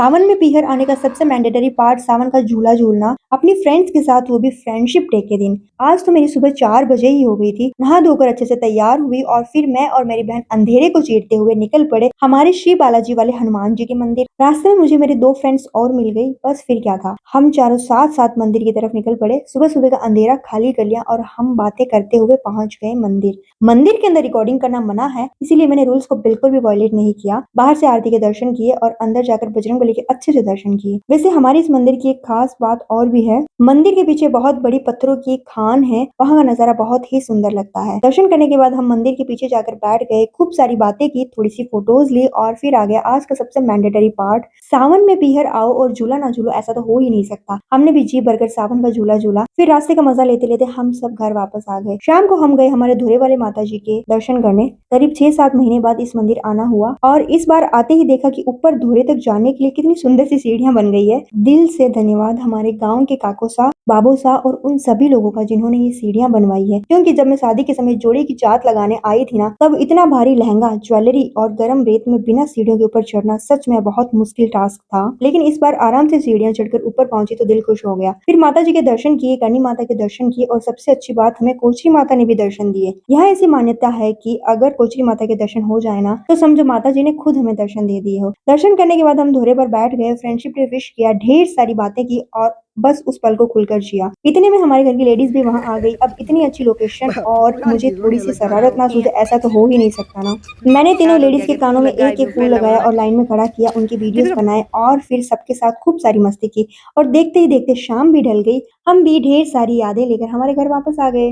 सावन में पीहर आने का सबसे मैंडेटरी पार्ट सावन का झूला झूलना अपनी फ्रेंड्स के साथ, वो भी फ्रेंडशिप डे के दिन। आज तो मेरी सुबह 4 बजे ही हो गई थी। नहा धोकर अच्छे से तैयार हुई और फिर मैं और मेरी बहन अंधेरे को चीरते हुए निकल पड़े हमारे श्री बालाजी वाले हनुमान जी के मंदिर। रास्ते में मुझे मेरे 2 फ्रेंड्स और मिल गई। बस फिर क्या था, हम चारों साथ साथ मंदिर की तरफ निकल पड़े। सुबह सुबह का अंधेरा खाली कर लिया और हम बातें करते हुए पहुंच गए मंदिर। मंदिर के अंदर रिकॉर्डिंग करना मना है, इसीलिए मैंने रूल्स को बिल्कुल भी वायलेट नहीं किया। बाहर से आरती के दर्शन किए और अंदर जाकर बजरंगबली के अच्छे से दर्शन किए। वैसे हमारे इस मंदिर की एक खास बात और भी है। मंदिर के पीछे बहुत बड़ी पत्थरों की एक खान है, वहाँ का नजारा बहुत ही सुंदर लगता है। दर्शन करने के बाद हम मंदिर के पीछे जाकर बैठ गए, खूब सारी बातें की, थोड़ी सी फोटोज ली और फिर आ गया आज का सबसे मैंडेटरी पार्ट। सावन में पीहर आओ और झूला ना झूलो, ऐसा तो हो ही नहीं सकता। हमने भी जी भरकर सावन का झूला झूला। फिर रास्ते का मजा लेते लेते हम सब घर वापस आ गए। शाम को हम गए हमारे धुरे वाले माता जी के दर्शन करने। करीब 6-7 महीने बाद इस मंदिर आना हुआ और इस बार आते ही देखा कि ऊपर धुरे तक जाने के लिए कितनी सुंदर सी सीढ़ियां बन गई है। दिल से धन्यवाद हमारे गांव के काको सा, बाबू सा और उन सभी लोगों का जिन्होंने ये सीढ़ियां बनवाई है। क्योंकि जब मैं शादी के समय जोड़े की चाट लगाने आई थी ना, तब इतना भारी लहंगा, ज्वेलरी और गर्म रेत में बिना सीढ़ियों के ऊपर चढ़ना सच में बहुत मुश्किल टास्क था। लेकिन इस बार आराम से सीढ़ियां चढ़कर ऊपर पहुंची तो दिल खुश हो गया। फिर माता जी के दर्शन किए, करनी माता के दर्शन किए और सबसे अच्छी बात, हमें कोचरी माता ने भी दर्शन दिए। यहाँ ऐसी मान्यता है कि अगर कोचरी माता के दर्शन हो जाए ना, तो समझो माता जी ने खुद हमें दर्शन दे दिए हो। दर्शन करने के बाद हम धोरे पर बैठ गए, फ्रेंडशिप डे विश किया, ढेर सारी बातें की और बस उस पल को खुलकर जिया। इतने में हमारे घर की लेडीज भी वहां आ गई। अब इतनी अच्छी लोकेशन और पूरा मुझे हीरो थोड़ी ने सी लगा शरारत रहा ना सूझे, ऐसा तो हो ही नहीं सकता ना। मैंने तीनों यार हो लेडीज गया के कि तू कानों में लगा एक एक फूल पहला लगाया वाला और लाइन में खड़ा किया, उनकी वीडियोस किधर बनाए और फिर सबके साथ खूब सारी मस्ती की। और देखते ही देखते शाम भी ढल गई। हम भी ढेर सारी यादें लेकर हमारे घर वापस आ गए।